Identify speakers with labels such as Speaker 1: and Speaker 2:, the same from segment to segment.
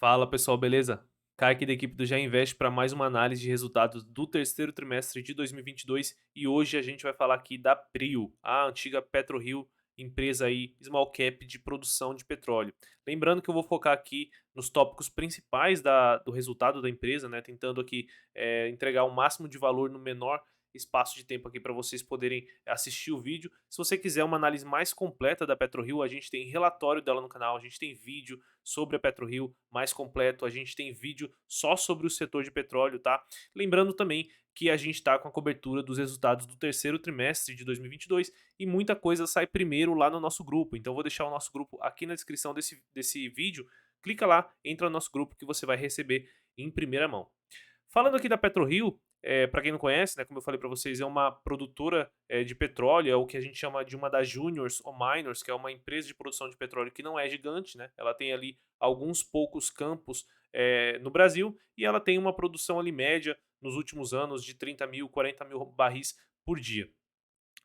Speaker 1: Fala pessoal, beleza? Kai aqui da equipe do Já Invest para mais uma análise de resultados do terceiro trimestre de 2022 e hoje a gente vai falar aqui da Prio, a antiga PetroRio, empresa aí small cap de produção de petróleo. Lembrando que eu vou focar aqui nos tópicos principais do resultado da empresa, né? Tentando aqui entregar o máximo de valor no menor espaço de tempo aqui para vocês poderem assistir o vídeo. Se você quiser uma análise mais completa da PetroRio, a gente tem relatório dela no canal, a gente tem vídeo sobre a PetroRio mais completo, a gente tem vídeo só sobre o setor de petróleo, tá? Lembrando também que a gente está com a cobertura dos resultados do terceiro trimestre de 2022 e muita coisa sai primeiro lá no nosso grupo. Então vou deixar o nosso grupo aqui na descrição desse vídeo. Clica lá, entra no nosso grupo que você vai receber em primeira mão. Falando aqui da PetroRio, para quem não conhece, né, como eu falei para vocês, é uma produtora de petróleo, é o que a gente chama de uma das juniors ou minors, que é uma empresa de produção de petróleo que não é gigante, né? Ela tem ali alguns poucos campos no Brasil e ela tem uma produção ali média nos últimos anos de 30 mil, 40 mil barris por dia.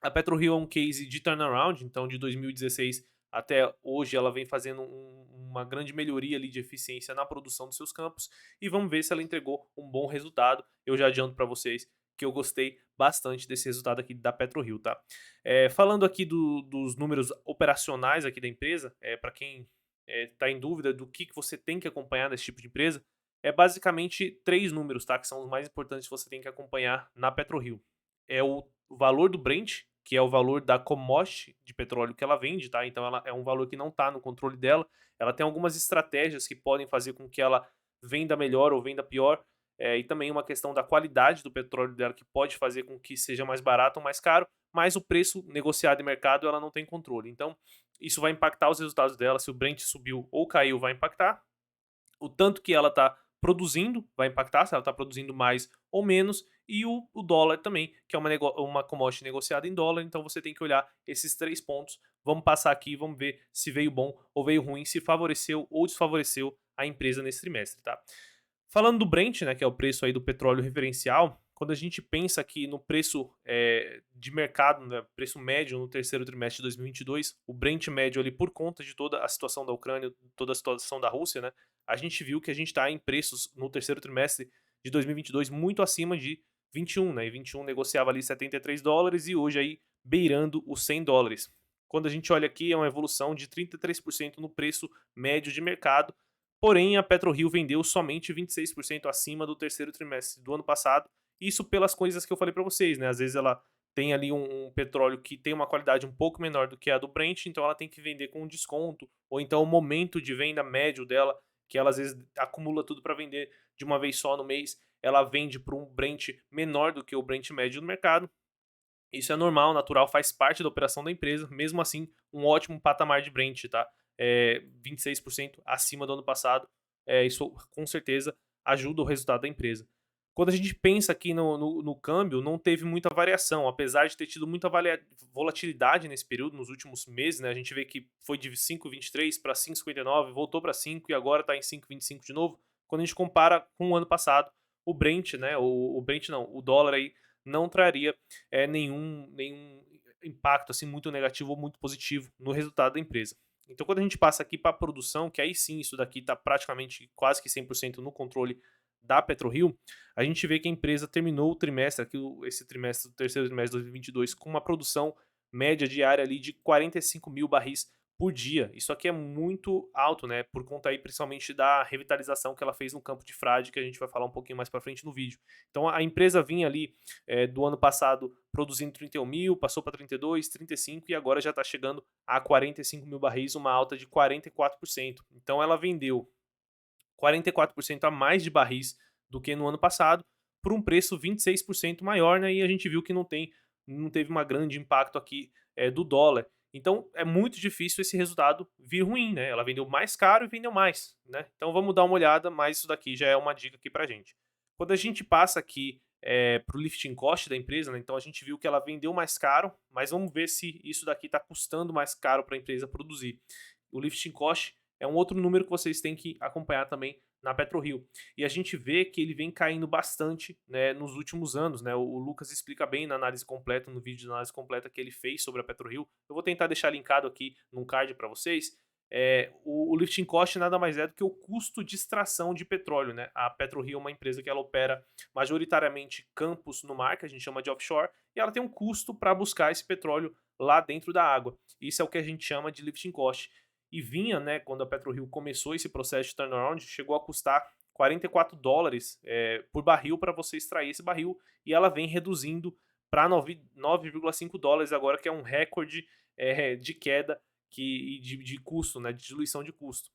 Speaker 1: A PetroRio é um case de turnaround, então de 2016 até hoje ela vem fazendo uma grande melhoria ali de eficiência na produção dos seus campos e vamos ver se ela entregou um bom resultado. Eu já adianto para vocês que eu gostei bastante desse resultado aqui da PetroRio, tá? Falando aqui dos números operacionais aqui da empresa, para quem está em dúvida do que você tem que acompanhar nesse tipo de empresa, é basicamente três números, tá? Que são os mais importantes que você tem que acompanhar na PetroRio. É o valor do Brent, que é o valor da commodity de petróleo que ela vende, tá? Então ela é um valor que não está no controle dela. Ela tem algumas estratégias que podem fazer com que ela venda melhor ou venda pior. E também uma questão da qualidade do petróleo dela que pode fazer com que seja mais barato ou mais caro, mas o preço negociado em mercado ela não tem controle. Então, isso vai impactar os resultados dela. Se o Brent subiu ou caiu, vai impactar o tanto que ela está produzindo, vai impactar se ela está produzindo mais ou menos, e o dólar também, que é uma commodity negociada em dólar, então você tem que olhar esses três pontos. Vamos passar aqui, vamos ver se veio bom ou veio ruim, se favoreceu ou desfavoreceu a empresa nesse trimestre, tá? Falando do Brent, né, que é o preço aí do petróleo referencial, quando a gente pensa aqui no preço de mercado, né, preço médio no terceiro trimestre de 2022, o Brent médio ali por conta de toda a situação da Ucrânia, toda a situação da Rússia, né, a gente viu que a gente está em preços no terceiro trimestre de 2022 muito acima de 21, né, e 21 negociava ali US$ 73 e hoje aí beirando os US$ 100. Quando a gente olha aqui, é uma evolução de 33% no preço médio de mercado. Porém, a PetroRio vendeu somente 26% acima do terceiro trimestre do ano passado. Isso pelas coisas que eu falei para vocês, né? Às vezes ela tem ali um petróleo que tem uma qualidade um pouco menor do que a do Brent, então ela tem que vender com desconto, ou então o momento de venda médio dela, que ela às vezes acumula tudo para vender de uma vez só no mês, ela vende para um Brent menor do que o Brent médio no mercado. Isso é normal, natural, faz parte da operação da empresa. Mesmo assim, um ótimo patamar de Brent, tá? 26% acima do ano passado. Isso com certeza ajuda o resultado da empresa. Quando a gente pensa aqui no câmbio, não teve muita variação, apesar de ter tido muita volatilidade nesse período, nos últimos meses, né? A gente vê que foi de 5,23 para 5,59, voltou para 5 e agora está em 5,25 de novo. Quando a gente compara com o ano passado, o Brent, né? O Brent não, o dólar aí não traria nenhum impacto assim muito negativo ou muito positivo no resultado da empresa. Então, quando a gente passa aqui para a produção, que aí sim isso daqui está praticamente quase que 100% no controle da PetroRio, a gente vê que a empresa terminou o trimestre, aqui, esse trimestre, o terceiro trimestre de 2022, com uma produção média diária ali de 45 mil barris por dia. Isso aqui é muito alto, né? Por conta aí principalmente da revitalização que ela fez no campo de Frade, que a gente vai falar um pouquinho mais para frente no vídeo. Então a empresa vinha ali do ano passado produzindo 31 mil, passou para 32, 35 e agora já está chegando a 45 mil barris, uma alta de 44%. Então ela vendeu 44% a mais de barris do que no ano passado, por um preço 26% maior, né? E a gente viu que não teve um grande impacto aqui do dólar. Então é muito difícil esse resultado vir ruim, né? Ela vendeu mais caro e vendeu mais, né? Então vamos dar uma olhada, mas isso daqui já é uma dica aqui pra gente. Quando a gente passa aqui para o lifting cost da empresa, né? Então a gente viu que ela vendeu mais caro, mas vamos ver se isso daqui está custando mais caro para a empresa produzir. O lifting cost é um outro número que vocês têm que acompanhar também na PetroRio. E a gente vê que ele vem caindo bastante, né, nos últimos anos, né? O Lucas explica bem na análise completa, no vídeo de análise completa que ele fez sobre a PetroRio. Eu vou tentar deixar linkado aqui num card para vocês. O lifting cost nada mais é do que o custo de extração de petróleo, né? A PetroRio é uma empresa que ela opera majoritariamente campos no mar, que a gente chama de offshore, e ela tem um custo para buscar esse petróleo lá dentro da água. Isso é o que a gente chama de lifting cost. E vinha, né, quando a PetroRio começou esse processo de turnaround, chegou a custar $44 por barril para você extrair esse barril, e ela vem reduzindo para $9,5 agora, que é um recorde de queda de custo, né, de diluição de custo.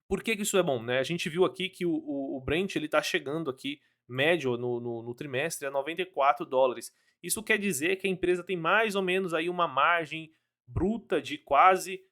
Speaker 1: Por que isso é bom, né? A gente viu aqui que o Brent ele está chegando aqui médio no trimestre a $94. Isso quer dizer que a empresa tem mais ou menos aí uma margem bruta de quase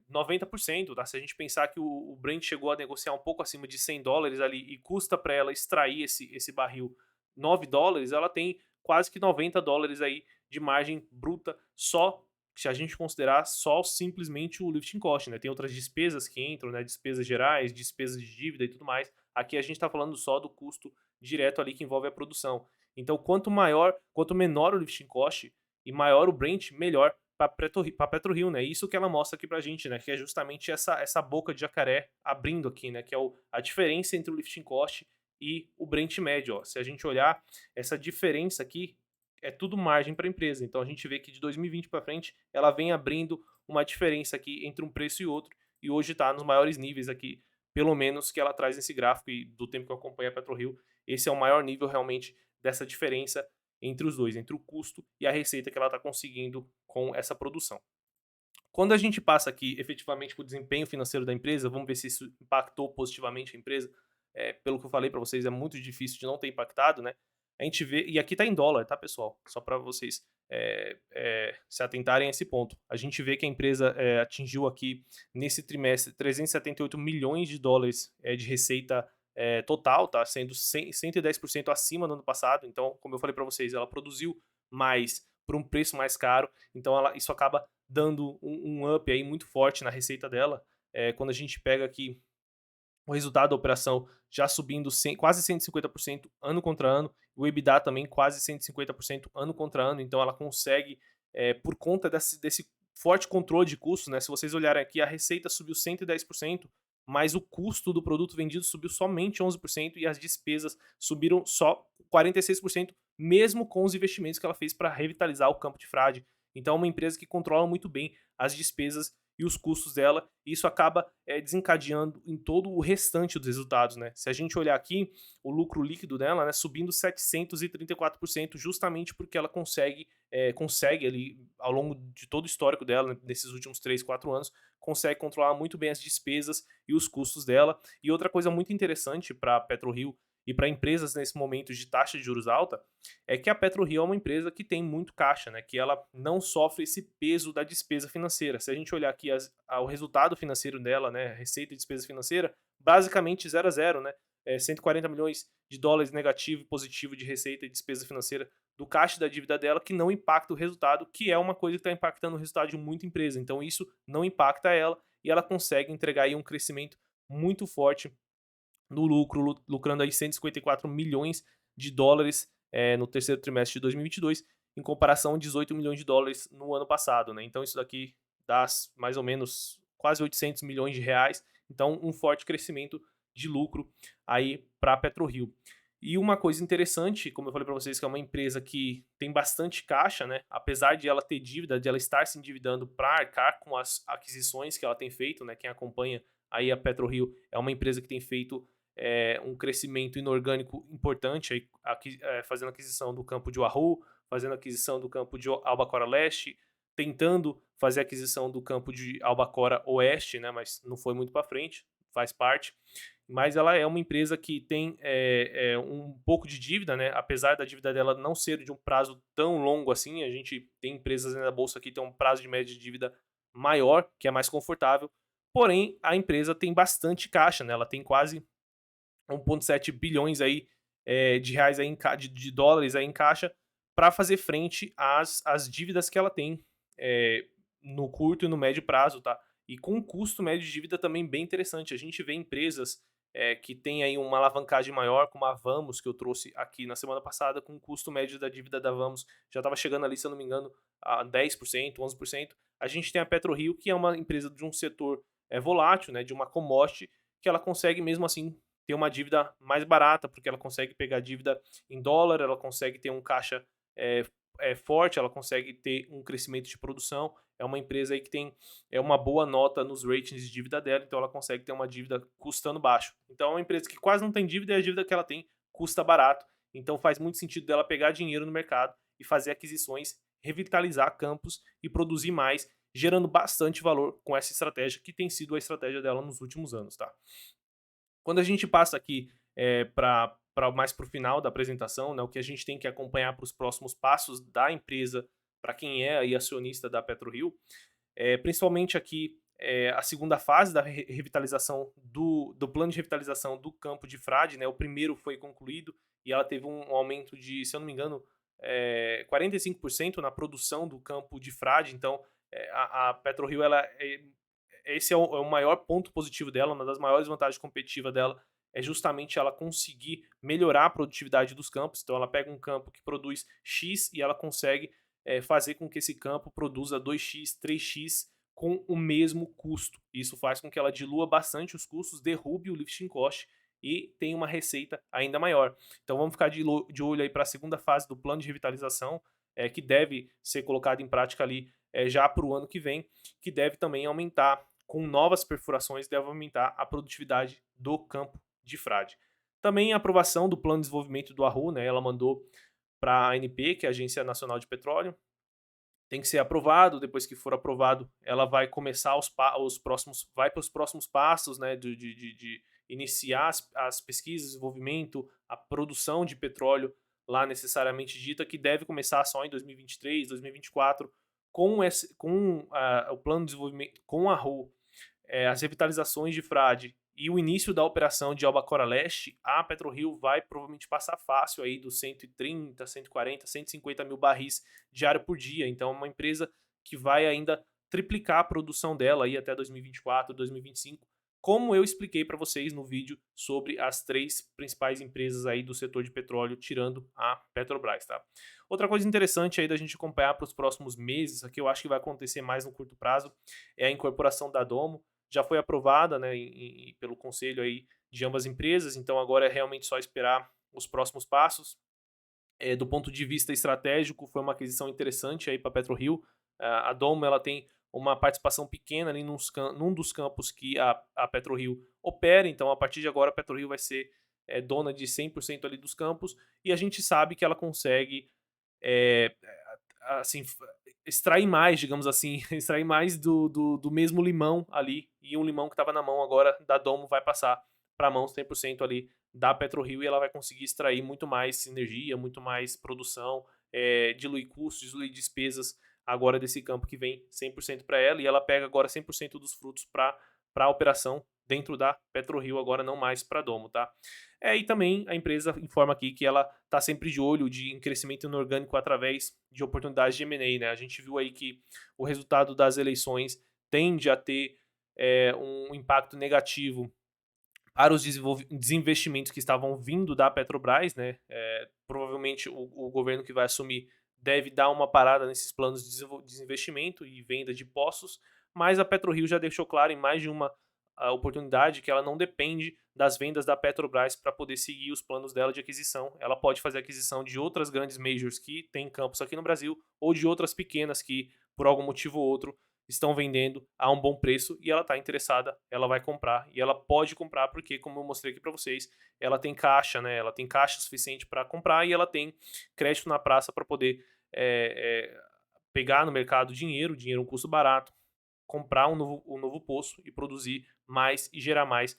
Speaker 1: 90%, tá? Se a gente pensar que o Brent chegou a negociar um pouco acima de $100 ali e custa para ela extrair esse barril $9, ela tem quase que $90 aí de margem bruta só se a gente considerar só simplesmente o lifting cost, né? Tem outras despesas que entram, né? Despesas gerais, despesas de dívida e tudo mais. Aqui a gente está falando só do custo direto ali que envolve a produção. Então, quanto menor o lifting cost e maior o Brent, melhor para PetroRio, né? Isso que ela mostra aqui pra gente, né? Que é justamente essa boca de jacaré abrindo aqui, né? Que é a diferença entre o lifting cost e o Brent médio. Ó. Se a gente olhar essa diferença aqui, é tudo margem para a empresa. Então a gente vê que de 2020 para frente ela vem abrindo uma diferença aqui entre um preço e outro, e hoje está nos maiores níveis aqui, pelo menos que ela traz nesse gráfico, e do tempo que eu acompanho a PetroRio, esse é o maior nível realmente dessa diferença entre os dois, entre o custo e a receita que ela está conseguindo com essa produção. Quando a gente passa aqui efetivamente para o desempenho financeiro da empresa, vamos ver se isso impactou positivamente a empresa. Pelo que eu falei para vocês, é muito difícil de não ter impactado, né? A gente vê, e aqui está em dólar, tá, pessoal? Só para vocês se atentarem a esse ponto. A gente vê que a empresa atingiu aqui, nesse trimestre, $378 milhões de receita total, tá? Sendo 110% acima do ano passado. Então, como eu falei para vocês, ela produziu mais por um preço mais caro. Então, isso acaba dando um up aí muito forte na receita dela. Quando a gente pega aqui o resultado da operação já subindo quase 150% ano contra ano, o EBITDA também quase 150% ano contra ano, então ela consegue, por conta desse forte controle de custos, né? Se vocês olharem aqui, a receita subiu 110%, mas o custo do produto vendido subiu somente 11% e as despesas subiram só 46%, mesmo com os investimentos que ela fez para revitalizar o campo de frade. Então é uma empresa que controla muito bem as despesas e os custos dela, e isso acaba desencadeando em todo o restante dos resultados, né? Se a gente olhar aqui, o lucro líquido dela, né, subindo 734%, justamente porque ela consegue ali, ao longo de todo o histórico dela, né, nesses últimos 3, 4 anos, consegue controlar muito bem as despesas e os custos dela. E outra coisa muito interessante para a PetroRio e para empresas nesse momento de taxa de juros alta, é que a PetroRio é uma empresa que tem muito caixa, né? Que ela não sofre esse peso da despesa financeira. Se a gente olhar aqui o resultado financeiro dela, né? Receita e despesa financeira, basicamente 0 a 0, né? $140 milhões negativo e positivo de receita e despesa financeira do caixa da dívida dela, que não impacta o resultado, que é uma coisa que está impactando o resultado de muita empresa. Então isso não impacta ela e ela consegue entregar aí um crescimento muito forte no lucro, lucrando aí $154 milhões no terceiro trimestre de 2022, em comparação a $18 milhões no ano passado, né? Então isso daqui dá mais ou menos quase R$ 800 milhões. Então um forte crescimento de lucro aí para a PetroRio. E uma coisa interessante, como eu falei para vocês, que é uma empresa que tem bastante caixa, né? Apesar de ela ter dívida, de ela estar se endividando para arcar com as aquisições que ela tem feito, né? Quem acompanha aí a PetroRio é uma empresa que tem feito um crescimento inorgânico importante, aí, fazendo aquisição do campo de Wahoo, fazendo aquisição do campo de Albacora Leste, tentando fazer aquisição do campo de Albacora Oeste, né, mas não foi muito para frente, faz parte. Mas ela é uma empresa que tem um pouco de dívida, né? Apesar da dívida dela não ser de um prazo tão longo assim, a gente tem empresas na bolsa que tem um prazo de média de dívida maior, que é mais confortável. Porém, a empresa tem bastante caixa, né? Ela tem quase 1,7 bilhões aí, de reais aí de dólares aí em caixa para fazer frente às dívidas que ela tem no curto e no médio prazo, tá? E com um custo médio de dívida também bem interessante. A gente vê empresas que têm aí uma alavancagem maior, como a Vamos, que eu trouxe aqui na semana passada, com o custo médio da dívida da Vamos já estava chegando ali, se eu não me engano, a 10%, 11%. a gente tem a PetroRio, que é uma empresa de um setor volátil, né, de uma commodity, que ela consegue mesmo assim ter uma dívida mais barata, porque ela consegue pegar dívida em dólar, ela consegue ter um caixa é, forte, ela consegue ter um crescimento de produção. É uma empresa aí que tem uma boa nota nos ratings de dívida dela, então ela consegue ter uma dívida custando baixo. Então é uma empresa que quase não tem dívida e a dívida que ela tem custa barato. Então faz muito sentido dela pegar dinheiro no mercado e fazer aquisições, revitalizar campos e produzir mais, gerando bastante valor com essa estratégia que tem sido a estratégia dela nos últimos anos, tá? Quando a gente passa aqui para mais para o final da apresentação, né, o que a gente tem que acompanhar para os próximos passos da empresa, para quem é aí acionista da PetroRio, principalmente aqui a segunda fase da revitalização do plano de revitalização do campo de Frade, né? O primeiro foi concluído e ela teve um aumento de, se eu não me engano, 45% na produção do campo de Frade. Então, a PetroRio, esse é o maior ponto positivo dela, uma das maiores vantagens competitivas dela é justamente ela conseguir melhorar a produtividade dos campos. Então, ela pega um campo que produz X e ela consegue fazer com que esse campo produza 2x, 3x com o mesmo custo. Isso faz com que ela dilua bastante os custos, derrube o lifting cost e tenha uma receita ainda maior. Então vamos ficar de olho aí para a segunda fase do plano de revitalização, que deve ser colocado em prática ali já para o ano que vem, que deve também aumentar, com novas perfurações, deve aumentar a produtividade do campo de Frade. Também a aprovação do plano de desenvolvimento do Arru, né, ela mandou para a ANP, que é a Agência Nacional de Petróleo, tem que ser aprovado. Depois que for aprovado, ela vai começar os próximos, vai para os próximos passos, né, de iniciar as pesquisas, desenvolvimento, a produção de petróleo lá necessariamente dita, que deve começar só em 2023, 2024, com o plano de desenvolvimento, com a RU, as revitalizações de Frade e o início da operação de Albacora Leste, a PetroRio vai provavelmente passar fácil aí dos 130, 140, 150 mil barris diário por dia. Então é uma empresa que vai ainda triplicar a produção dela aí até 2024, 2025, como eu expliquei para vocês no vídeo sobre as 3 principais empresas aí do setor de petróleo, tirando a Petrobras, tá? Outra coisa interessante aí da gente acompanhar para os próximos meses, aqui eu acho que vai acontecer mais no curto prazo, é a incorporação da Domo. Já foi aprovada, né, pelo conselho aí de ambas empresas, então agora é realmente só esperar os próximos passos. Do ponto de vista estratégico, foi uma aquisição interessante aí para a PetroRio. A Domo, ela tem uma participação pequena ali num dos campos que a PetroRio opera, então a partir de agora a PetroRio vai ser dona de 100% ali dos campos, e a gente sabe que ela consegue é, assim, extrair mais, digamos assim, extrair mais do mesmo limão ali, e um limão que estava na mão agora da Domo vai passar para a mão 100% ali da PetroRio, e ela vai conseguir extrair muito mais energia, muito mais produção, diluir custos, diluir despesas agora desse campo que vem 100% para ela, e ela pega agora 100% dos frutos para a operação dentro da PetroRio, agora não mais para a Domo, tá? E também a empresa informa aqui que ela está sempre de olho em crescimento inorgânico através de oportunidades de M&A, né? A gente viu aí que o resultado das eleições tende a ter um impacto negativo para os desinvestimentos que estavam vindo da Petrobras, né? Provavelmente o governo que vai assumir deve dar uma parada nesses planos de desinvestimento e venda de poços, mas a PetroRio já deixou claro em mais de uma oportunidade que ela não depende das vendas da Petrobras para poder seguir os planos dela de aquisição. Ela pode fazer aquisição de outras grandes majors que têm campos aqui no Brasil ou de outras pequenas que, por algum motivo ou outro, estão vendendo a um bom preço e ela está interessada, ela vai comprar e ela pode comprar porque, como eu mostrei aqui para vocês, ela tem caixa, né? Ela tem caixa suficiente para comprar e ela tem crédito na praça para poder pegar no mercado dinheiro é um custo barato, comprar um novo poço e produzir mais e gerar mais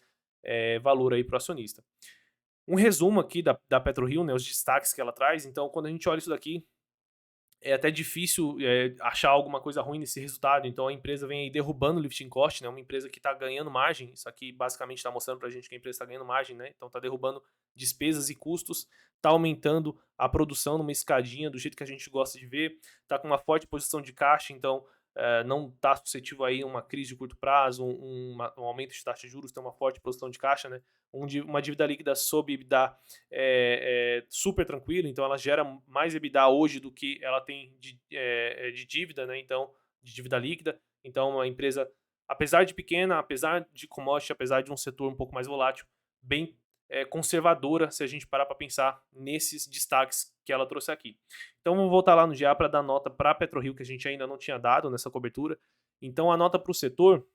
Speaker 1: valor aí para o acionista. Um resumo aqui da PetroRio, né, os destaques que ela traz. Então, quando a gente olha isso daqui, é até difícil achar alguma coisa ruim nesse resultado. Então a empresa vem aí derrubando o lifting cost, né? Uma empresa que está ganhando margem. Isso aqui basicamente está mostrando para a gente que a empresa está ganhando margem, né? Então está derrubando despesas e custos, está aumentando a produção numa escadinha do jeito que a gente gosta de ver, está com uma forte posição de caixa, então não está suscetível aí a uma crise de curto prazo, um aumento de taxa de juros, tem uma forte posição de caixa, né? Uma dívida líquida sob EBITDA super tranquila, então ela gera mais EBITDA hoje do que ela tem de dívida, né? Então, de dívida líquida. Então, uma empresa, apesar de pequena, apesar de commodity, apesar de um setor um pouco mais volátil, bem conservadora, se a gente parar para pensar nesses destaques que ela trouxe aqui. Então, vamos voltar lá no GA para dar nota para a PetroRio, que a gente ainda não tinha dado nessa cobertura. Então, a nota para o setor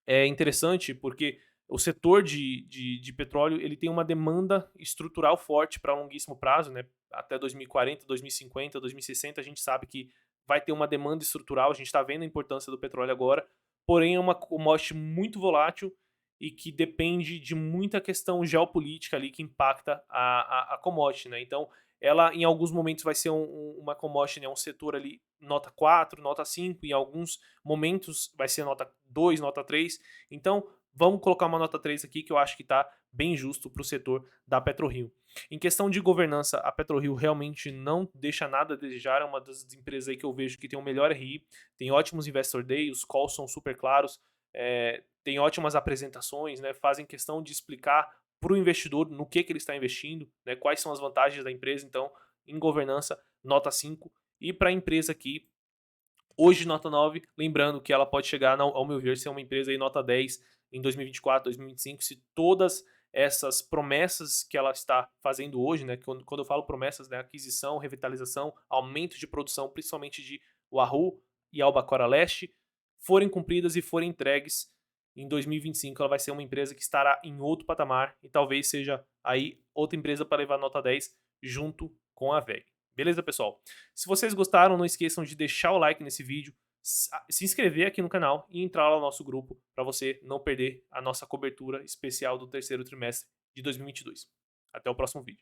Speaker 1: é interessante porque o setor de petróleo ele tem uma demanda estrutural forte para longuíssimo prazo, né? Até 2040, 2050, 2060, a gente sabe que vai ter uma demanda estrutural, a gente está vendo a importância do petróleo agora, porém é uma commodity muito volátil e que depende de muita questão geopolítica ali que impacta a commodity, né? Então, ela em alguns momentos vai ser uma commodity, né? Um setor ali nota 4, nota 5, em alguns momentos vai ser nota 2, nota 3. Então, vamos colocar uma nota 3 aqui que eu acho que está bem justo para o setor da PetroRio. Em questão de governança, a PetroRio realmente não deixa nada a desejar, é uma das empresas aí que eu vejo que tem o melhor RI, tem ótimos Investor Day, os calls são super claros, tem ótimas apresentações, né, fazem questão de explicar para o investidor no que ele está investindo, né, quais são as vantagens da empresa. Então, em governança, nota 5. E para a empresa aqui, hoje nota 9, lembrando que ela pode chegar, ao meu ver, ser uma empresa aí nota 10 em 2024, 2025, se todas essas promessas que ela está fazendo hoje, né, quando eu falo promessas, né, aquisição, revitalização, aumento de produção, principalmente de Wahoo e Albacora Leste, forem cumpridas e forem entregues em 2025, ela vai ser uma empresa que estará em outro patamar e talvez seja aí outra empresa para levar nota 10 junto com a VEG. Beleza, pessoal? Se vocês gostaram, não esqueçam de deixar o like nesse vídeo, se inscrever aqui no canal e entrar lá no nosso grupo para você não perder a nossa cobertura especial do terceiro trimestre de 2022. Até o próximo vídeo.